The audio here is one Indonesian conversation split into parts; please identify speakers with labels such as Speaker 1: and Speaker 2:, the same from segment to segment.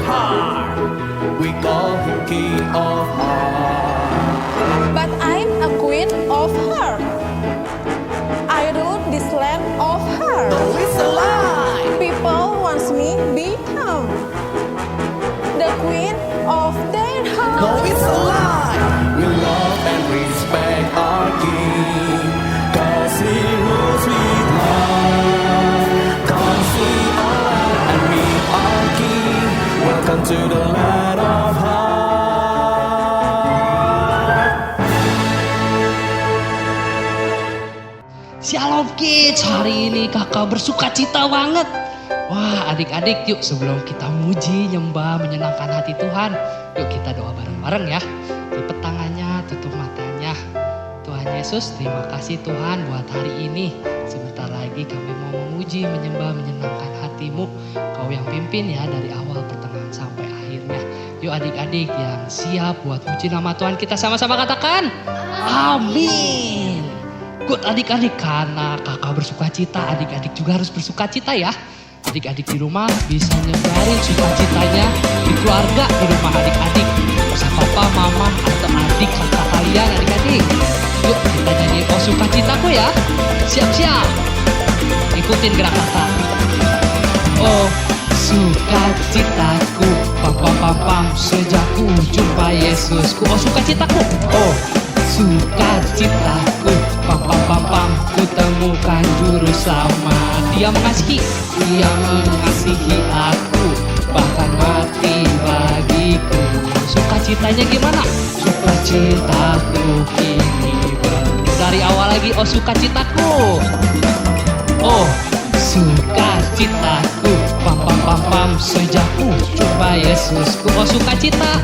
Speaker 1: heart. We call him King of Heart.
Speaker 2: But I'm a queen of her. I rule this land of her.
Speaker 1: No, it's a lie.
Speaker 2: People wants me become the queen of their heart.
Speaker 1: No, it's a lie. We love and respect our King, 'cause he rules with love. Come see our land and meet our King. Welcome to the land of heart.
Speaker 3: Shalom kids, hari ini kakak bersuka cita banget. Wah adik-adik yuk sebelum kita muji, nyembah, menyenangkan hati Tuhan, yuk kita doa bareng-bareng ya. Lipet tangannya, tutup matanya. Tuhan Yesus, terima kasih Tuhan buat hari ini. Sebentar lagi kami mau memuji, menyembah, menyenangkan hati-Mu. Kau yang pimpin ya dari awal, pertengahan sampai akhirnya. Yuk adik-adik yang siap buat muji nama Tuhan, kita sama-sama katakan amin. Good adik-adik, karena kakak bersuka cita, adik-adik juga harus bersuka cita ya. Adik-adik di rumah bisa nyebarin sukacitanya di keluarga, di rumah adik-adik. Bisa papa, mama, atau adik, kakak kalian adik-adik. Yuk kita nyanyi oh sukacitaku ya. Siap-siap. Ikutin gerak kakak. Oh sukacitaku, pam pam pam pam, sejak ku jumpa Yesusku. Oh sukacitaku. Oh sukacitaku, pam pam pam pam, ku temukan juru selamat. Dia mengasihi aku, bahkan mati bagiku. Sukacitanya gimana? Sukacitaku kini baru. Dari awal lagi, oh sukacitaku. Oh sukacitaku, pam pam pam pam, sejak ku jumpa Yesusku. Oh sukacita.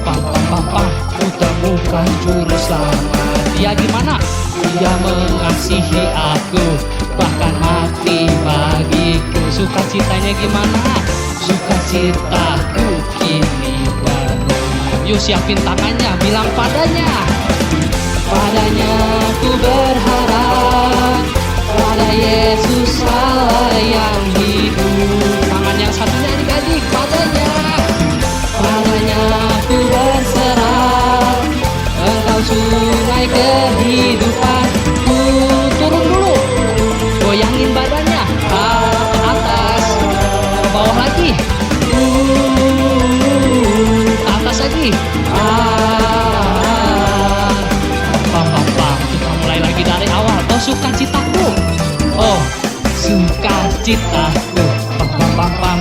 Speaker 3: Pam pam pam pam, ku temukan juru selamat. Dia gimana? Dia mengasihi aku, bahkan mati bagiku. Sukacitanya gimana? Sukacitaku kini baru. Yuk siapin tangannya, bilang padanya. Padanya ku berharap, pada Yesus Allah yang hidup. Tangan yang satunya adik-adik, padanya. Padanya ku berserah, Engkau sungai kehidupan. Ku turun dulu, goyangin badannya ke atas, ke bawah lagi, ke atas lagi. Kita mulai lagi dari awal. Oh sukacitaku, oh sukacitaku, pam pam pam pam,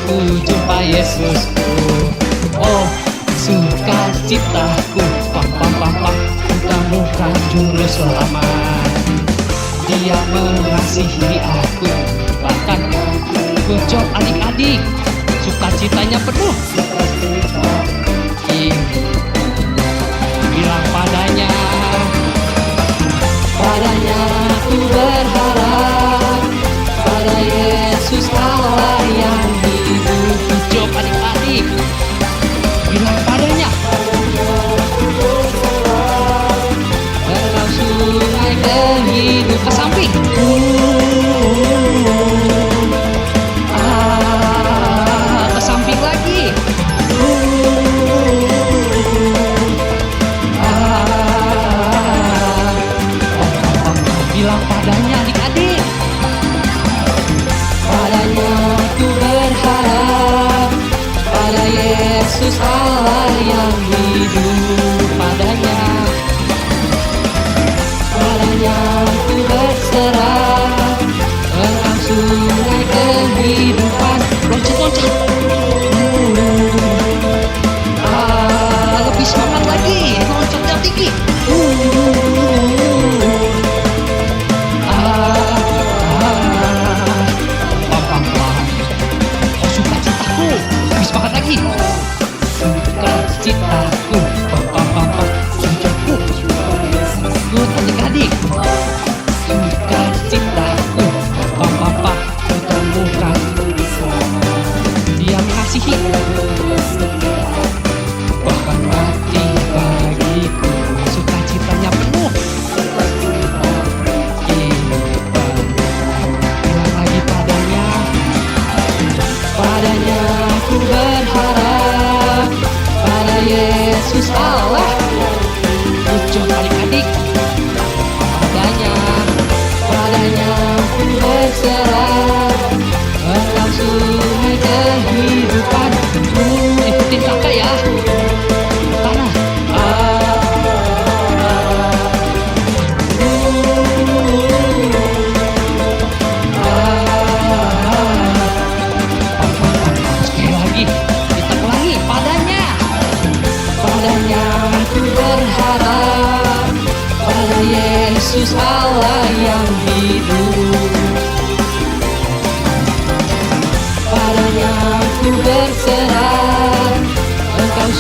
Speaker 3: ku jumpa Yesusku. Oh sukacitaku, pam pam pam pam, ku temukan juru selamat. Dia mengasihi aku, bahkan good job adik-adik, sukacitanya penuh. Bilang padanya, padanya ku berharap, pada Yesus Allah yang hidup. Good job adik-adik. Bilang padanya, Engkau sungai kehidupan. Ke samping. Ke samping lagi. Bilang padanya adik-adik. Padanya ku berharap, pada Yesus Allah yang hidup. Padanya, padanya ku berserah, Engkau sungai kehidupan. Loncat-loncat. Lebih semangat lagi, loncat yang tinggi. Oh sukacitaku, lebih semangat lagi.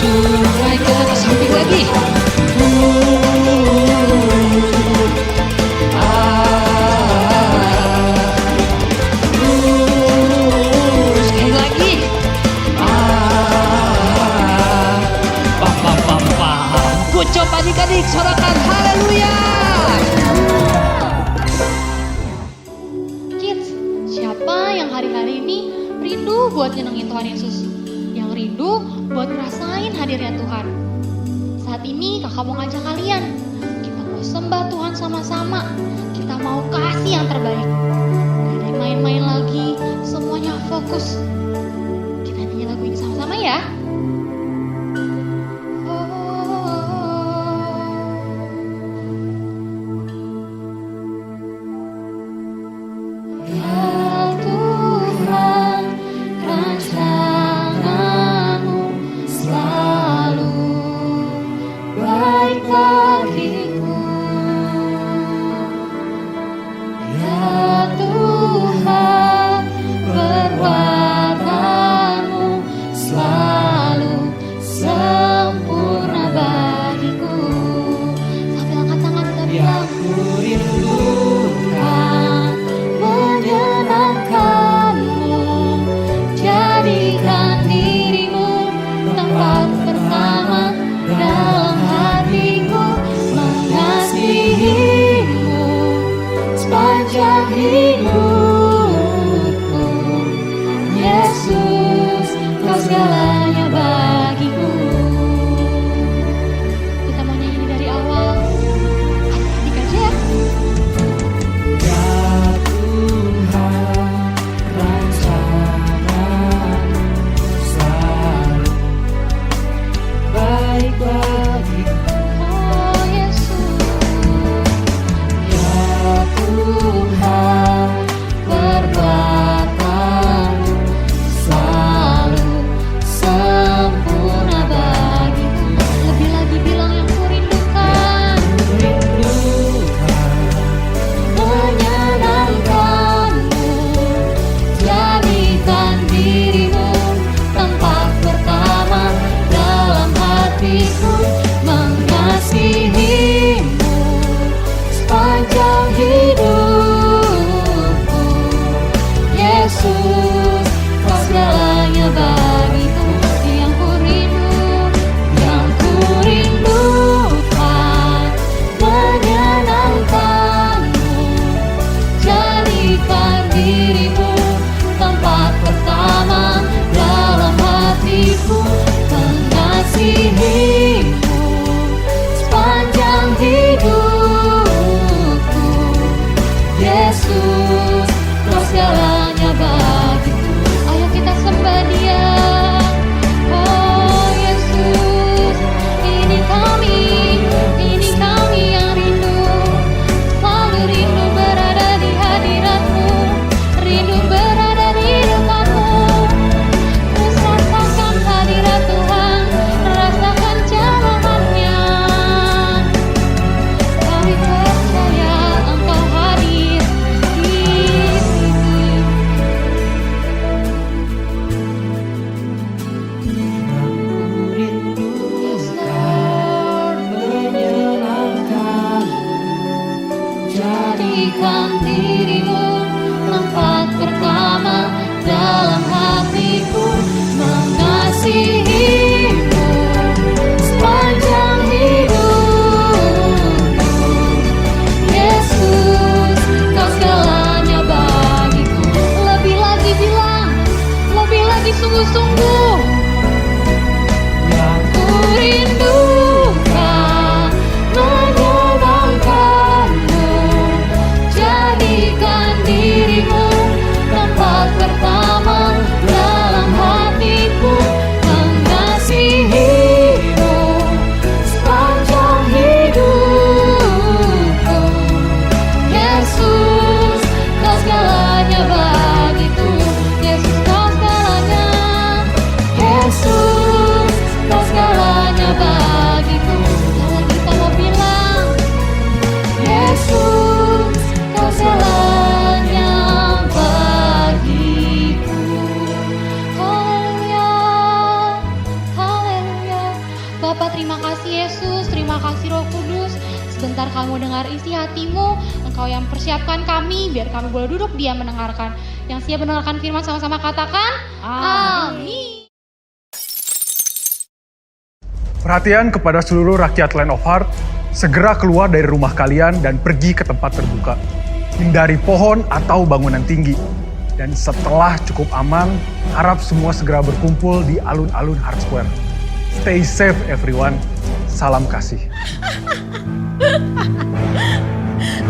Speaker 3: Naik ke samping lagi. Sekali lagi. Pam pam pam pam. Good job adik-adik, sorakan haleluya.
Speaker 4: Kids, siapa yang hari-hari ini rindu buat nyenengin Tuhan Yesus? Yang rindu buat ngerasain hadirnya Tuhan? Saat ini kakak mau ngajak kalian. Kita mau sembah Tuhan sama-sama. Kita mau kasih yang terbaik. Gak ada yang main-main lagi. Semuanya fokus. Kita nyanyi lagu ini sama-sama ya. Ya Tuhan, rancangan-Mu selalu baik bagiku. Ya Tuhan, perbuatan-Mu selalu sempurna bagiku. Sambil angkat tangan kita bilang, rindukan menyenangkan-Mu, jadikan diri-Mu tempat pertama dalam hatiku, mengasihi-Mu sepanjang hidupku. Yesus, Kau segalanya bagiku. Kita mau nyanyi ini dari awal. Adik-adik aja ya. Oh Yesus, ya Tuhan, perbuatan-Mu selalu sempurna bagiku. Lebih lagi bilang yang kurindukan, menyenangkan-Mu, jadikan diri-Mu tempat pertama dalam hatiku, mengasihi-Mu sepanjang hidupku. Yesus, Kau segalanya bagiku. Yang kurindukan, menyenangkan-Mu, jadikan diri-Mu tempat pertama dalam hatiku, mengasihi-Mu sepanjang hidupku. Yesus, Kau segalanya bagiku. Ayo kita sembah Dia. Oh Yesus, ini kami yang rindu, selalu rindu berada di hadirat-Mu, rindu berada di dekat-Mu. Terus rasakan hadirat Tuhan, rasakan jamahannya. Kami percaya Engkau hadir di sini. Yes, Lord, menyenangkan, jadikan diri-Mu tempat pertama dalam hatiku, mengasihi-Mu sepanjang hidupku. Yesus, Kau segalanya bagiku. Lebih lagi bilang, lebih lagi sungguh-sungguh. Yang kurindukan, menyenangkan-Mu, jadikan diri-Mu tempat pertama dalam hatiku, mengasihi-Mu sepanjang hidupku. Yesus, Kau segalanya bagiku. Yesus, Kau segalanya. mau dengar isi hatimu. Engkau yang persiapkan kami, biar kami boleh duduk diam mendengarkan. Yang siap mendengarkan firman sama-sama katakan, amin.
Speaker 5: Perhatian kepada seluruh rakyat Land of Heart, segera keluar dari rumah kalian dan pergi ke tempat terbuka. Hindari pohon atau bangunan tinggi. Dan setelah cukup aman, harap semua segera berkumpul di alun-alun Heart Square. Stay safe everyone. Salam kasih.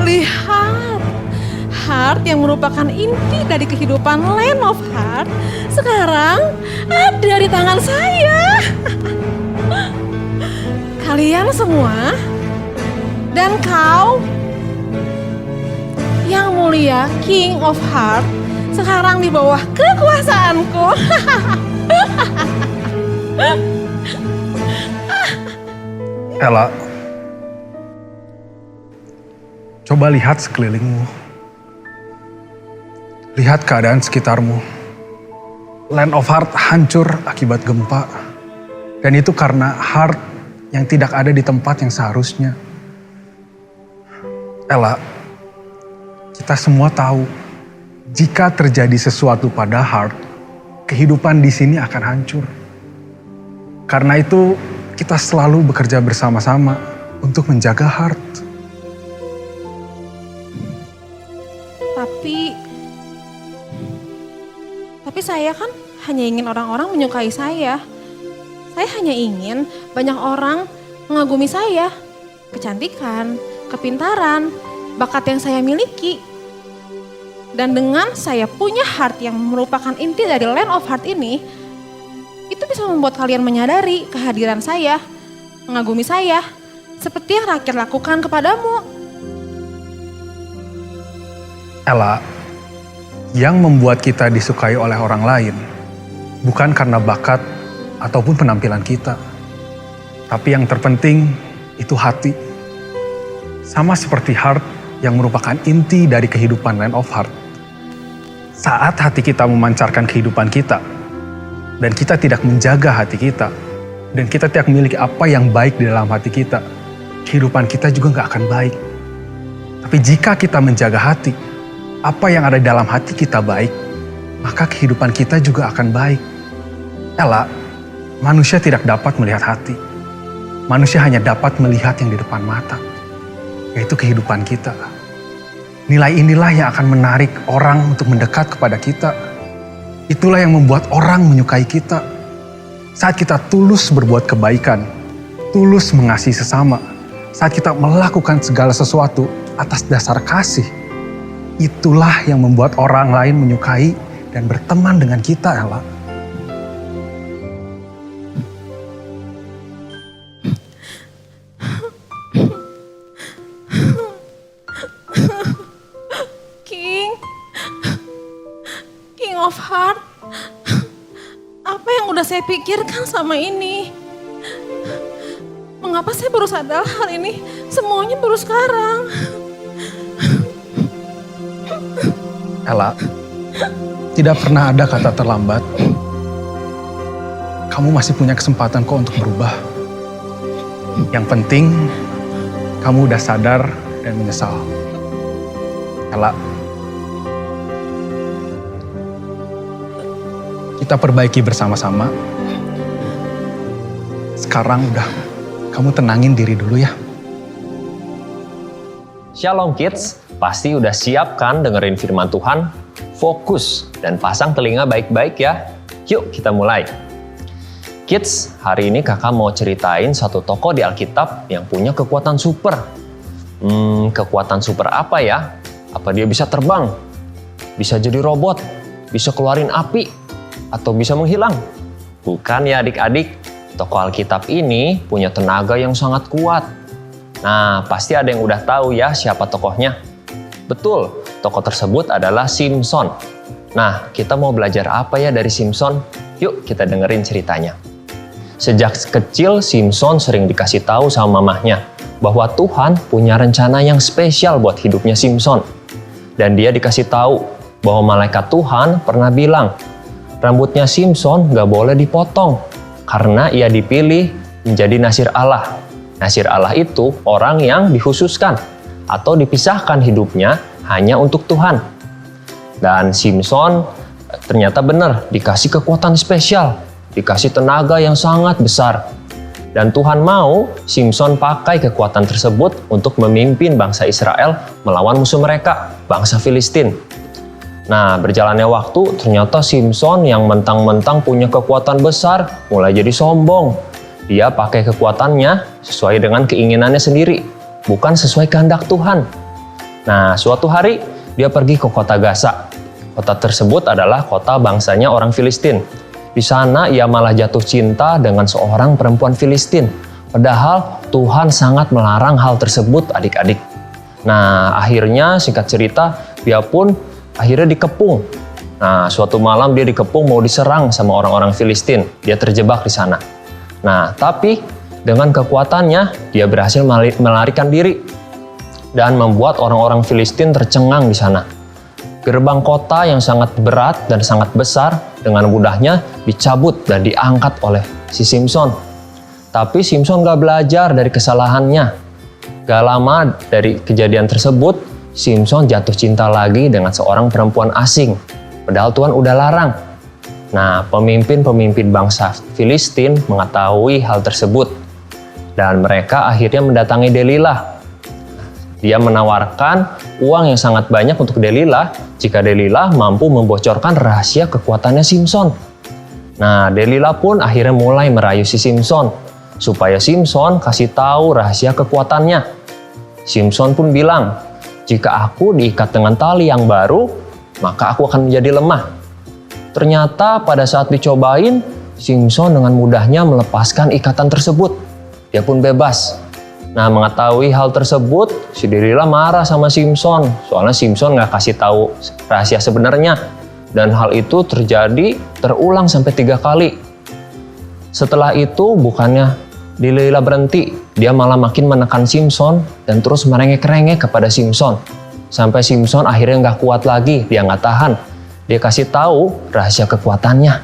Speaker 2: Lihat, Heart yang merupakan inti dari kehidupan Land of Heart sekarang ada di tangan saya. Kalian semua dan kau yang mulia King of Heart sekarang di bawah kekuasaanku.
Speaker 5: Ella, coba lihat sekelilingmu. Lihat keadaan sekitarmu. Land of Heart hancur akibat gempa. Dan itu karena Heart yang tidak ada di tempat yang seharusnya. Ella, kita semua tahu jika terjadi sesuatu pada Heart, kehidupan di sini akan hancur. Karena itu kita selalu bekerja bersama-sama untuk menjaga Heart.
Speaker 2: Tapi saya kan hanya ingin orang-orang menyukai saya. Saya hanya ingin banyak orang mengagumi saya. Kecantikan, kepintaran, bakat yang saya miliki. Dan dengan saya punya Heart yang merupakan inti dari Land of Heart ini, itu bisa membuat kalian menyadari kehadiran saya, mengagumi saya, seperti yang rakyat lakukan kepadamu.
Speaker 5: Ella, yang membuat kita disukai oleh orang lain bukan karena bakat ataupun penampilan kita. Tapi yang terpenting itu hati. Sama seperti Heart yang merupakan inti dari kehidupan Land of Heart. Saat hati kita memancarkan kehidupan kita, dan kita tidak menjaga hati kita, dan kita tidak memiliki apa yang baik di dalam hati kita, kehidupan kita juga gak akan baik. Tapi jika kita menjaga hati, apa yang ada di dalam hati kita baik, maka kehidupan kita juga akan baik. Ella, manusia tidak dapat melihat hati. Manusia hanya dapat melihat yang di depan mata, yaitu kehidupan kita. Nilai inilah yang akan menarik orang untuk mendekat kepada kita. Itulah yang membuat orang menyukai kita. Saat kita tulus berbuat kebaikan, tulus mengasihi sesama, saat kita melakukan segala sesuatu atas dasar kasih, itulah yang membuat orang lain menyukai dan berteman dengan kita, Ella.
Speaker 2: King of Heart, apa yang udah saya pikirkan sama ini? Mengapa saya baru sadar hal ini? Semuanya baru sekarang.
Speaker 5: Ella, tidak pernah ada kata terlambat. Kamu masih punya kesempatan kok untuk berubah. Yang penting, kamu udah sadar dan menyesal. Ella, kita perbaiki bersama-sama. Sekarang udah, kamu tenangin diri dulu ya.
Speaker 6: Shalom Kids, pasti udah siap kan dengerin firman Tuhan? Fokus dan pasang telinga baik-baik ya. Yuk kita mulai. Kids, hari ini kakak mau ceritain satu tokoh di Alkitab yang punya kekuatan super. Kekuatan super apa ya? Apa dia bisa terbang? Bisa jadi robot? Bisa keluarin api? Atau bisa menghilang? Bukan ya adik-adik, tokoh Alkitab ini punya tenaga yang sangat kuat. Nah, pasti ada yang udah tahu ya siapa tokohnya. Betul, tokoh tersebut adalah Simson. Nah, kita mau belajar apa ya dari Simson? Yuk kita dengerin ceritanya. Sejak kecil, Simson sering dikasih tahu sama mamahnya bahwa Tuhan punya rencana yang spesial buat hidupnya Simson. Dan dia dikasih tahu bahwa malaikat Tuhan pernah bilang, rambutnya Simson gak boleh dipotong karena ia dipilih menjadi nasir Allah. Nasir Allah itu orang yang dikhususkan atau dipisahkan hidupnya hanya untuk Tuhan. Dan Simson ternyata benar dikasih kekuatan spesial, dikasih tenaga yang sangat besar. Dan Tuhan mau Simson pakai kekuatan tersebut untuk memimpin bangsa Israel melawan musuh mereka, bangsa Filistin. Nah, berjalannya waktu, ternyata Simson yang mentang-mentang punya kekuatan besar mulai jadi sombong. Dia pakai kekuatannya sesuai dengan keinginannya sendiri, bukan sesuai kehendak Tuhan. Nah, suatu hari dia pergi ke kota Gaza. Kota tersebut adalah kota bangsanya orang Filistin. Di sana ia malah jatuh cinta dengan seorang perempuan Filistin. Padahal Tuhan sangat melarang hal tersebut, adik-adik. Nah, akhirnya singkat cerita, dia pun akhirnya dikepung. Nah, suatu malam dia dikepung mau diserang sama orang-orang Filistin. Dia terjebak di sana. Nah, tapi dengan kekuatannya dia berhasil melarikan diri dan membuat orang-orang Filistin tercengang di sana. Gerbang kota yang sangat berat dan sangat besar dengan mudahnya dicabut dan diangkat oleh si Simson. Tapi Simson gak belajar dari kesalahannya. Gak lama dari kejadian tersebut, Simson jatuh cinta lagi dengan seorang perempuan asing. Padahal Tuhan udah larang. Nah, pemimpin-pemimpin bangsa Filistin mengetahui hal tersebut. Dan mereka akhirnya mendatangi Delilah. Dia menawarkan uang yang sangat banyak untuk Delilah jika Delilah mampu membocorkan rahasia kekuatannya Simson. Nah, Delilah pun akhirnya mulai merayu si Simson supaya Simson kasih tahu rahasia kekuatannya. Simson pun bilang, "Jika aku diikat dengan tali yang baru, maka aku akan menjadi lemah." Ternyata pada saat dicobain, Simson dengan mudahnya melepaskan ikatan tersebut. Dia pun bebas. Nah, mengetahui hal tersebut, si Delilah marah sama Simson. Soalnya Simson nggak kasih tahu rahasia sebenarnya. Dan hal itu terulang sampai 3 kali. Setelah itu, bukannya Delilah berhenti, dia malah makin menekan Simson dan terus merengek-rengek kepada Simson. Sampai Simson akhirnya nggak kuat lagi, dia nggak tahan. Dia kasih tahu rahasia kekuatannya,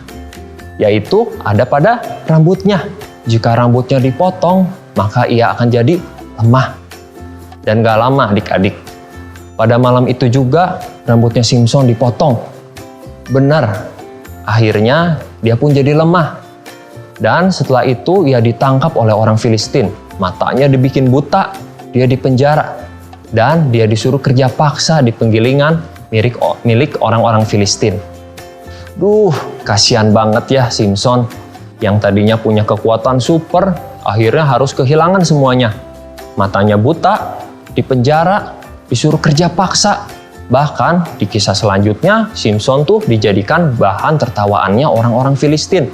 Speaker 6: yaitu ada pada rambutnya. Jika rambutnya dipotong, maka ia akan jadi lemah. Dan gak lama adik-adik, pada malam itu juga rambutnya Simson dipotong. Benar, akhirnya dia pun jadi lemah. Dan setelah itu ia ditangkap oleh orang Filistin. Matanya dibikin buta, dia dipenjara. Dan dia disuruh kerja paksa di penggilingan milik orang-orang Filistin. Duh, kasihan banget ya Simson. Yang tadinya punya kekuatan super, akhirnya harus kehilangan semuanya. Matanya buta, dipenjara, disuruh kerja paksa. Bahkan di kisah selanjutnya, Simson tuh dijadikan bahan tertawaannya orang-orang Filistin.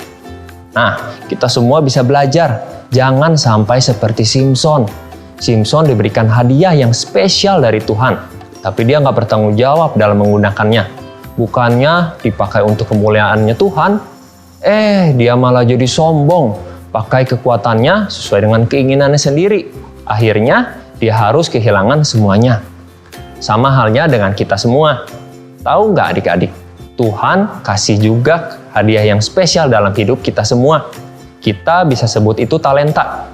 Speaker 6: Nah, kita semua bisa belajar. Jangan sampai seperti Simson. Simson diberikan hadiah yang spesial dari Tuhan. Tapi dia nggak bertanggung jawab dalam menggunakannya. Bukannya dipakai untuk kemuliaannya Tuhan, dia malah jadi sombong, pakai kekuatannya sesuai dengan keinginannya sendiri. Akhirnya dia harus kehilangan semuanya. Sama halnya dengan kita semua. Tahu nggak adik-adik? Tuhan kasih juga hadiah yang spesial dalam hidup kita semua. Kita bisa sebut itu talenta.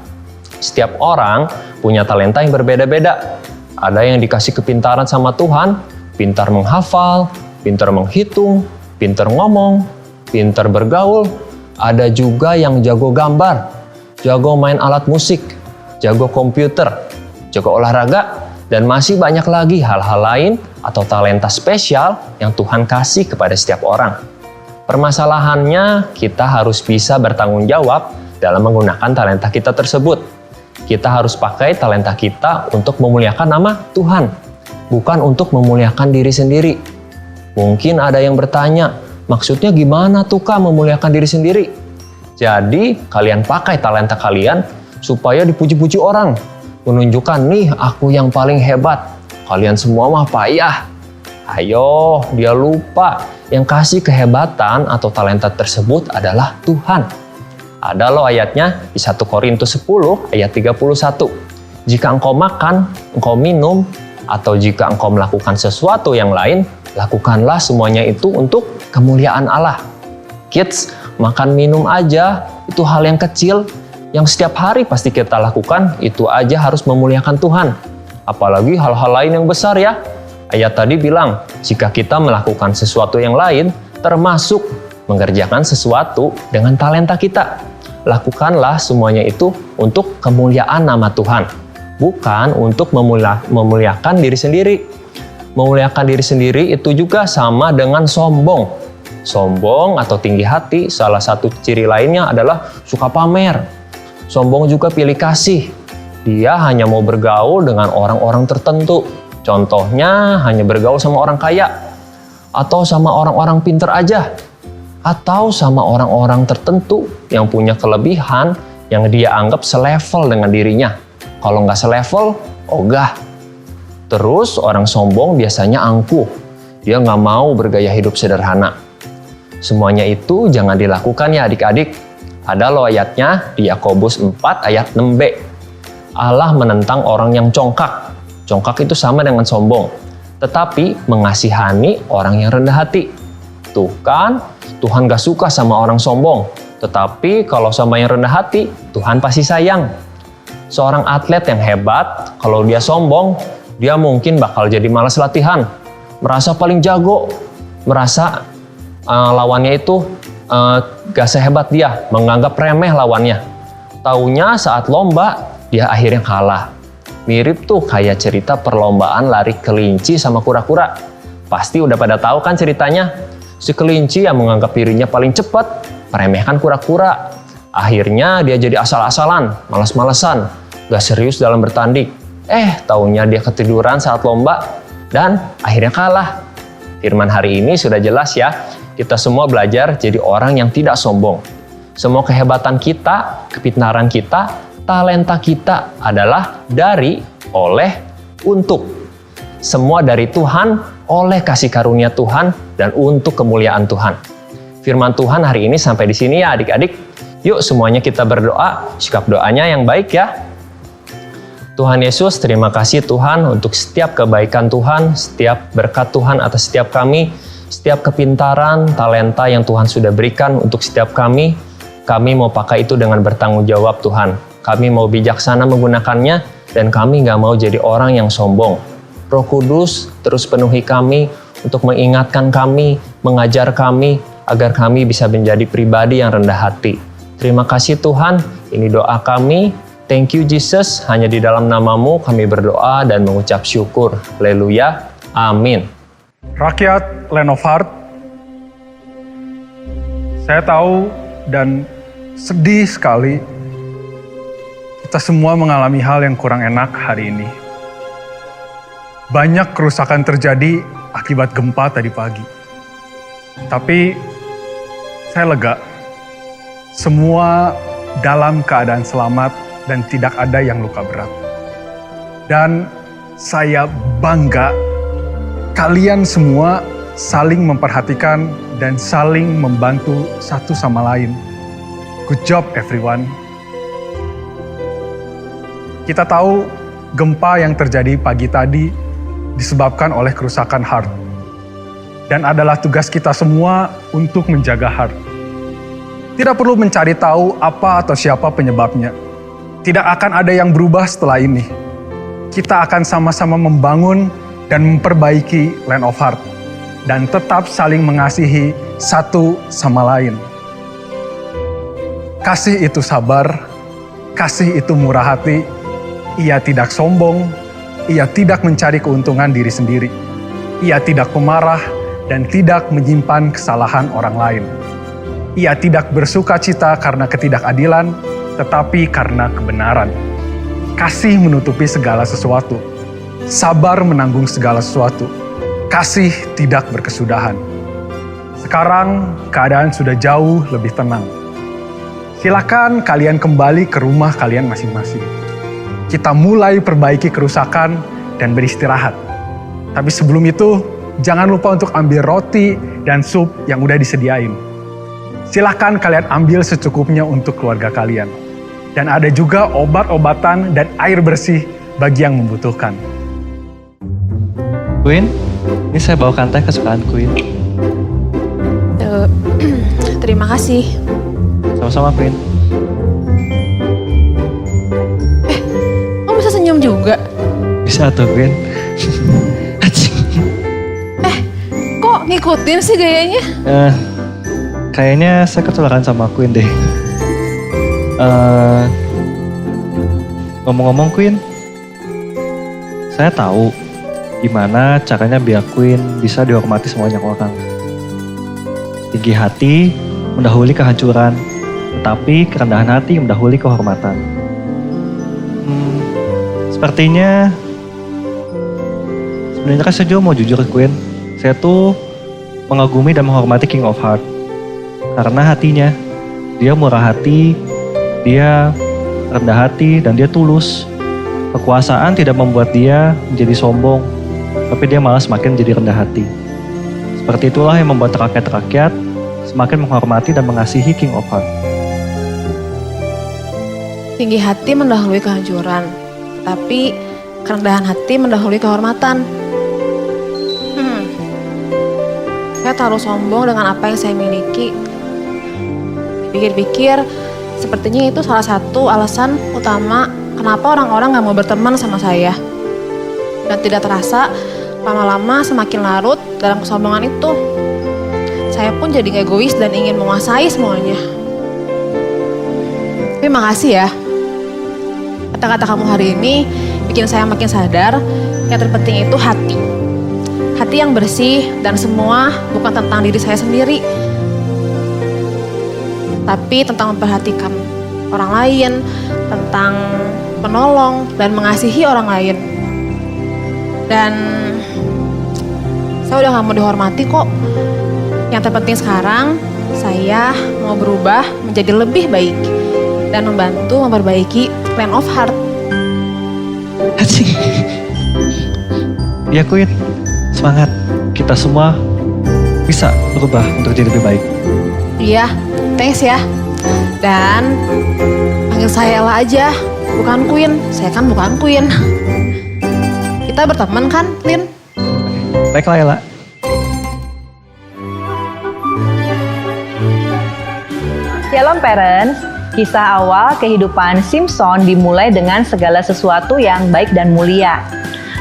Speaker 6: Setiap orang punya talenta yang berbeda-beda. Ada yang dikasih kepintaran sama Tuhan, pintar menghafal, pintar menghitung, pintar ngomong, pintar bergaul. Ada juga yang jago gambar, jago main alat musik, jago komputer, jago olahraga, dan masih banyak lagi hal-hal lain atau talenta spesial yang Tuhan kasih kepada setiap orang. Permasalahannya, kita harus bisa bertanggung jawab dalam menggunakan talenta kita tersebut. Kita harus pakai talenta kita untuk memuliakan nama Tuhan, bukan untuk memuliakan diri sendiri. Mungkin ada yang bertanya, maksudnya gimana tuh Kak memuliakan diri sendiri? Jadi, kalian pakai talenta kalian supaya dipuji-puji orang. Menunjukkan, nih aku yang paling hebat. Kalian semua mah payah. Ayo, dia lupa. Yang kasih kehebatan atau talenta tersebut adalah Tuhan. Ada loh ayatnya di 1 Korintus 10 ayat 31. Jika engkau makan, engkau minum, atau jika engkau melakukan sesuatu yang lain, lakukanlah semuanya itu untuk kemuliaan Allah. Kids, makan minum aja itu hal yang kecil. Yang setiap hari pasti kita lakukan itu aja harus memuliakan Tuhan. Apalagi hal-hal lain yang besar ya. Ayat tadi bilang, jika kita melakukan sesuatu yang lain, termasuk mengerjakan sesuatu dengan talenta kita. Lakukanlah semuanya itu untuk kemuliaan nama Tuhan, bukan untuk memuliakan diri sendiri. Memuliakan diri sendiri itu juga sama dengan sombong. Sombong atau tinggi hati, salah satu ciri lainnya adalah suka pamer. Sombong juga pilih kasih. Dia hanya mau bergaul dengan orang-orang tertentu. Contohnya hanya bergaul sama orang kaya, atau sama orang-orang pinter aja, atau sama orang-orang tertentu yang punya kelebihan yang dia anggap selevel dengan dirinya. Kalau nggak selevel, ogah. Terus orang sombong biasanya angkuh. Dia nggak mau bergaya hidup sederhana. Semuanya itu jangan dilakukan ya adik-adik. Ada loh ayatnya di Yakobus 4 ayat 6b. Allah menentang orang yang congkak. Congkak itu sama dengan sombong. Tetapi mengasihani orang yang rendah hati. Tuh kan, Tuhan gak suka sama orang sombong. Tetapi kalau sama yang rendah hati, Tuhan pasti sayang. Seorang atlet yang hebat, kalau dia sombong, dia mungkin bakal jadi malas latihan. Merasa paling jago. Merasa lawannya itu gak sehebat dia, menganggap remeh lawannya. Taunya saat lomba, dia akhirnya kalah. Mirip tuh kayak cerita perlombaan lari kelinci sama kura-kura. Pasti udah pada tahu kan ceritanya. Si kelinci yang menganggap dirinya paling cepat, meremehkan kura-kura. Akhirnya dia jadi asal-asalan, malas-malesan, gak serius dalam bertanding. Taunya dia ketiduran saat lomba, dan akhirnya kalah. Firman hari ini sudah jelas ya. Kita semua belajar jadi orang yang tidak sombong. Semua kehebatan kita, kepintaran kita, talenta kita adalah dari, oleh, untuk. Semua dari Tuhan, oleh kasih karunia Tuhan, dan untuk kemuliaan Tuhan. Firman Tuhan hari ini sampai di sini ya adik-adik. Yuk semuanya kita berdoa, sikap doanya yang baik ya. Tuhan Yesus, terima kasih Tuhan untuk setiap kebaikan Tuhan, setiap berkat Tuhan atas setiap kami, setiap kepintaran, talenta yang Tuhan sudah berikan untuk setiap kami. Kami mau pakai itu dengan bertanggung jawab Tuhan. Kami mau bijaksana menggunakannya dan kami gak mau jadi orang yang sombong. Roh Kudus terus penuhi kami untuk mengingatkan kami, mengajar kami agar kami bisa menjadi pribadi yang rendah hati. Terima kasih Tuhan, ini doa kami. Thank you Jesus, hanya di dalam nama-Mu kami berdoa dan mengucap syukur. Haleluya, amin.
Speaker 5: Rakyat Land of Heart, saya tahu dan sedih sekali kita semua mengalami hal yang kurang enak hari ini. Banyak kerusakan terjadi akibat gempa tadi pagi. Tapi saya lega, semua dalam keadaan selamat dan tidak ada yang luka berat. Dan saya bangga kalian semua saling memperhatikan dan saling membantu satu sama lain. Good job everyone. Kita tahu gempa yang terjadi pagi tadi disebabkan oleh kerusakan heart. Dan adalah tugas kita semua untuk menjaga heart. Tidak perlu mencari tahu apa atau siapa penyebabnya. Tidak akan ada yang berubah setelah ini. Kita akan sama-sama membangun dan memperbaiki Land of Heart, dan tetap saling mengasihi satu sama lain. Kasih itu sabar, kasih itu murah hati, ia tidak sombong, ia tidak mencari keuntungan diri sendiri, ia tidak pemarah dan tidak menyimpan kesalahan orang lain. Ia tidak bersuka cita karena ketidakadilan, tetapi karena kebenaran. Kasih menutupi segala sesuatu. Sabar menanggung segala sesuatu. Kasih tidak berkesudahan. Sekarang keadaan sudah jauh lebih tenang. Silakan kalian kembali ke rumah kalian masing-masing. Kita mulai perbaiki kerusakan dan beristirahat. Tapi sebelum itu, jangan lupa untuk ambil roti dan sup yang udah disediain. Silakan kalian ambil secukupnya untuk keluarga kalian. Dan ada juga obat-obatan dan air bersih bagi yang membutuhkan.
Speaker 7: Queen, ini saya bawakan teh kesukaan Queen.
Speaker 2: Terima kasih.
Speaker 7: Sama-sama Queen. Bisa tuh Queen.
Speaker 2: Kok ngikutin sih gayanya?
Speaker 7: Kayaknya saya ketularan sama Queen deh. Ngomong-ngomong Queen, saya tahu gimana caranya biar Queen bisa dihormati semuanya orang. Tinggi hati mendahului kehancuran, tetapi kerendahan hati mendahului kehormatan. Sepertinya sebenarnya kan saya juga mau jujur Queen. Saya tuh mengagumi dan menghormati King of Heart. Karena hatinya, dia murah hati, dia rendah hati, dan dia tulus. Kekuasaan tidak membuat dia menjadi sombong, tapi dia malah semakin menjadi rendah hati. Seperti itulah yang membuat rakyat-rakyat semakin menghormati dan mengasihi King of Heart.
Speaker 2: Tinggi hati mendahului kehancuran, tapi kerendahan hati mendahului kehormatan. Saya terlalu sombong dengan apa yang saya miliki. Pikir-pikir, sepertinya itu salah satu alasan utama kenapa orang-orang gak mau berteman sama saya. Dan tidak terasa, lama-lama semakin larut dalam kesombongan itu. Saya pun jadi egois dan ingin menguasai semuanya. Tapi makasih ya. Kata-kata kamu hari ini bikin saya makin sadar yang terpenting itu hati. Hati yang bersih dan semua bukan tentang diri saya sendiri. Tapi tentang memperhatikan orang lain, tentang menolong dan mengasihi orang lain. Dan saya udah gak mau dihormati kok. Yang terpenting sekarang, saya mau berubah menjadi lebih baik dan membantu memperbaiki Clan of Heart.
Speaker 7: Ya Queen, semangat. Kita semua bisa berubah untuk jadi lebih baik.
Speaker 2: Iya, thanks ya. Dan panggil saya Ella aja, bukan Queen. Saya kan bukan Queen. Kita berteman kan, Lin?
Speaker 7: Baiklah Ella.
Speaker 8: Shalom parents, kisah awal kehidupan Simpson dimulai dengan segala sesuatu yang baik dan mulia.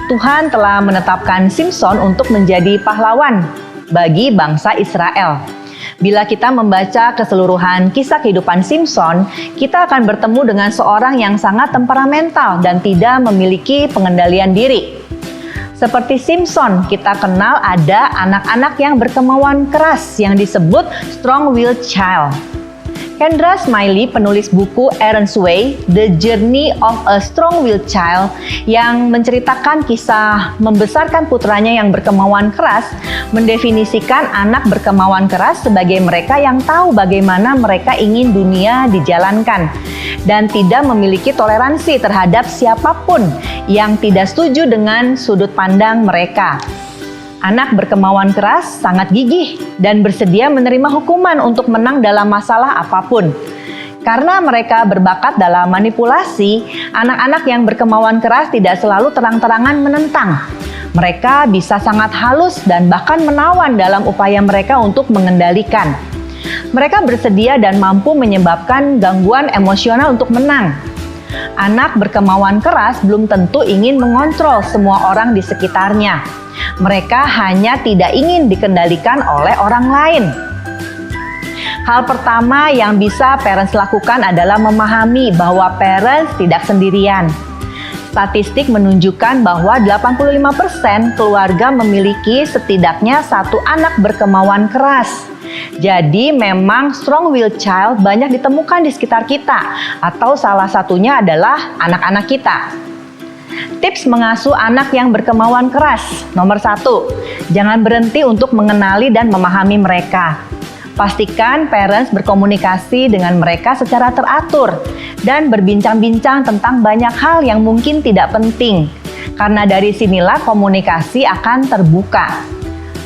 Speaker 8: Tuhan telah menetapkan Simpson untuk menjadi pahlawan bagi bangsa Israel. Bila kita membaca keseluruhan kisah kehidupan Simpson, kita akan bertemu dengan seorang yang sangat temperamental dan tidak memiliki pengendalian diri. Seperti Simpson, kita kenal ada anak-anak yang berkemauan keras yang disebut strong-willed child. Kendra Smiley, penulis buku Aaron's Way, The Journey of a Strong-Willed Child, yang menceritakan kisah membesarkan putranya yang berkemauan keras, mendefinisikan anak berkemauan keras sebagai mereka yang tahu bagaimana mereka ingin dunia dijalankan dan tidak memiliki toleransi terhadap siapapun yang tidak setuju dengan sudut pandang mereka. Anak berkemauan keras sangat gigih dan bersedia menerima hukuman untuk menang dalam masalah apapun. Karena mereka berbakat dalam manipulasi, anak-anak yang berkemauan keras tidak selalu terang-terangan menentang. Mereka bisa sangat halus dan bahkan menawan dalam upaya mereka untuk mengendalikan. Mereka bersedia dan mampu menyebabkan gangguan emosional untuk menang. Anak berkemauan keras belum tentu ingin mengontrol semua orang di sekitarnya. Mereka hanya tidak ingin dikendalikan oleh orang lain. Hal pertama yang bisa parents lakukan adalah memahami bahwa parents tidak sendirian. Statistik menunjukkan bahwa 85% keluarga memiliki setidaknya satu anak berkemauan keras. Jadi memang strong-willed child banyak ditemukan di sekitar kita, atau salah satunya adalah anak-anak kita. Tips mengasuh anak yang berkemauan keras. Nomor 1, jangan berhenti untuk mengenali dan memahami mereka. Pastikan parents berkomunikasi dengan mereka secara teratur dan berbincang-bincang tentang banyak hal yang mungkin tidak penting. Karena dari sinilah komunikasi akan terbuka.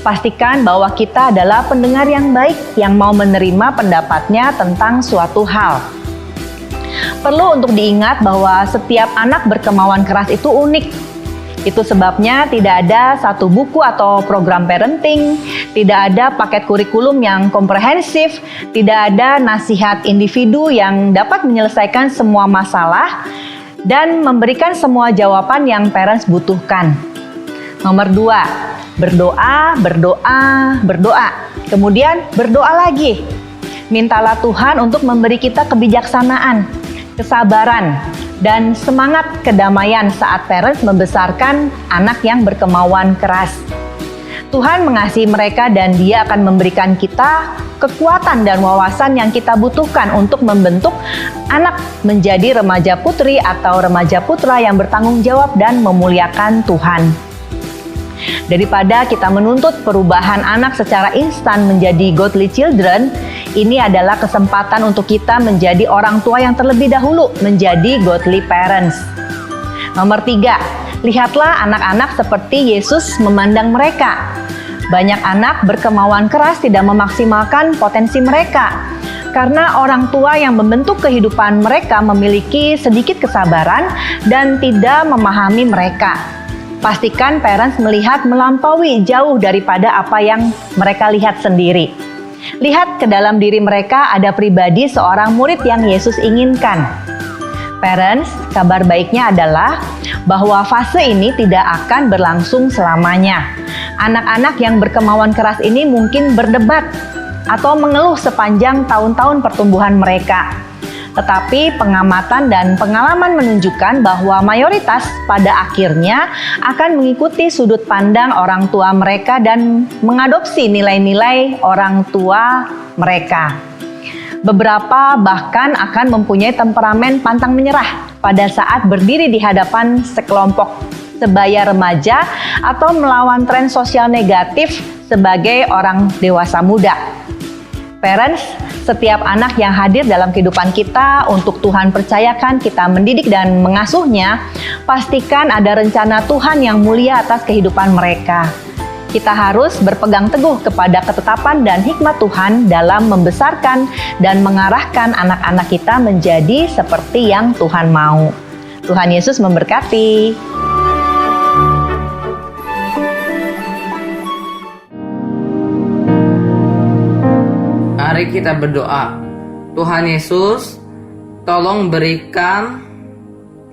Speaker 8: Pastikan bahwa kita adalah pendengar yang baik yang mau menerima pendapatnya tentang suatu hal. Perlu untuk diingat bahwa setiap anak berkemauan keras itu unik. Itu sebabnya tidak ada satu buku atau program parenting, tidak ada paket kurikulum yang komprehensif, tidak ada nasihat individu yang dapat menyelesaikan semua masalah, dan memberikan semua jawaban yang parents butuhkan. Nomor 2, berdoa, berdoa, berdoa. Kemudian berdoa lagi. Mintalah Tuhan untuk memberi kita kebijaksanaan, kesabaran, dan semangat kedamaian saat parents membesarkan anak yang berkemauan keras. Tuhan mengasihi mereka dan Dia akan memberikan kita kekuatan dan wawasan yang kita butuhkan untuk membentuk anak menjadi remaja putri atau remaja putra yang bertanggung jawab dan memuliakan Tuhan. Daripada kita menuntut perubahan anak secara instan menjadi godly children, ini adalah kesempatan untuk kita menjadi orang tua yang terlebih dahulu menjadi godly parents. Nomor 3, lihatlah anak-anak seperti Yesus memandang mereka. Banyak anak berkemauan keras tidak memaksimalkan potensi mereka. Karena orang tua yang membentuk kehidupan mereka memiliki sedikit kesabaran dan tidak memahami mereka. Pastikan parents melihat melampaui jauh daripada apa yang mereka lihat sendiri. Lihat ke dalam diri mereka ada pribadi seorang murid yang Yesus inginkan. Parents, kabar baiknya adalah bahwa fase ini tidak akan berlangsung selamanya. Anak-anak yang berkemauan keras ini mungkin berdebat atau mengeluh sepanjang tahun-tahun pertumbuhan mereka. Tetapi pengamatan dan pengalaman menunjukkan bahwa mayoritas pada akhirnya akan mengikuti sudut pandang orang tua mereka dan mengadopsi nilai-nilai orang tua mereka. Beberapa bahkan akan mempunyai temperamen pantang menyerah pada saat berdiri di hadapan sekelompok sebaya remaja atau melawan tren sosial negatif sebagai orang dewasa muda. Parents, setiap anak yang hadir dalam kehidupan kita untuk Tuhan percayakan kita mendidik dan mengasuhnya, pastikan ada rencana Tuhan yang mulia atas kehidupan mereka. Kita harus berpegang teguh kepada ketetapan dan hikmat Tuhan dalam membesarkan dan mengarahkan anak-anak kita menjadi seperti yang Tuhan mau. Tuhan Yesus memberkati.
Speaker 9: Mari kita berdoa. Tuhan Yesus, tolong berikan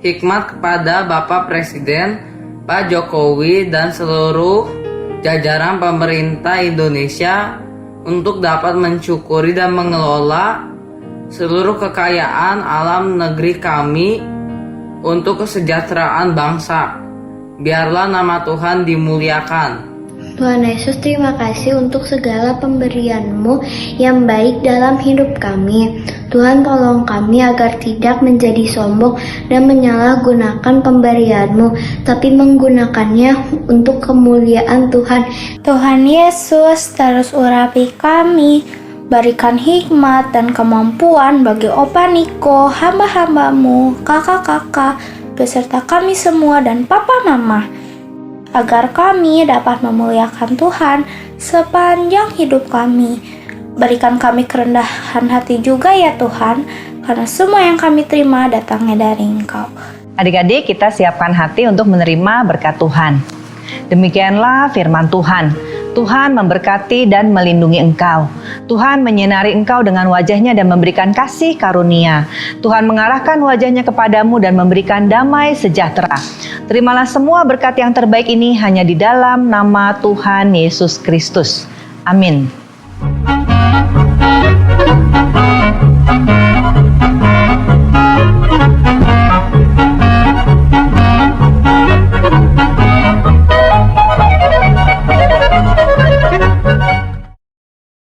Speaker 9: hikmat kepada Bapak Presiden, Pak Jokowi, dan seluruh jajaran pemerintah Indonesia untuk dapat mensyukuri dan mengelola seluruh kekayaan alam negeri kami untuk kesejahteraan bangsa. Biarlah nama Tuhan dimuliakan.
Speaker 10: Tuhan Yesus, terima kasih untuk segala pemberian-Mu yang baik dalam hidup kami. Tuhan, tolong kami agar tidak menjadi sombong dan menyalahgunakan pemberian-Mu, tapi menggunakannya untuk kemuliaan Tuhan.
Speaker 11: Tuhan Yesus, terus urapi kami, berikan hikmat dan kemampuan bagi Opa Niko, hamba-hamba-Mu, kakak-kakak, beserta kami semua dan papa mama, agar kami dapat memuliakan Tuhan sepanjang hidup kami. Berikan kami kerendahan hati juga ya Tuhan, karena semua yang kami terima datangnya dari Engkau.
Speaker 8: Adik-adik, kita siapkan hati untuk menerima berkat Tuhan. Demikianlah firman Tuhan. Tuhan memberkati dan melindungi engkau. Tuhan menyinari engkau dengan wajahnya dan memberikan kasih karunia. Tuhan mengarahkan wajahnya kepadamu dan memberikan damai sejahtera. Terimalah semua berkat yang terbaik ini hanya di dalam nama Tuhan Yesus Kristus. Amin.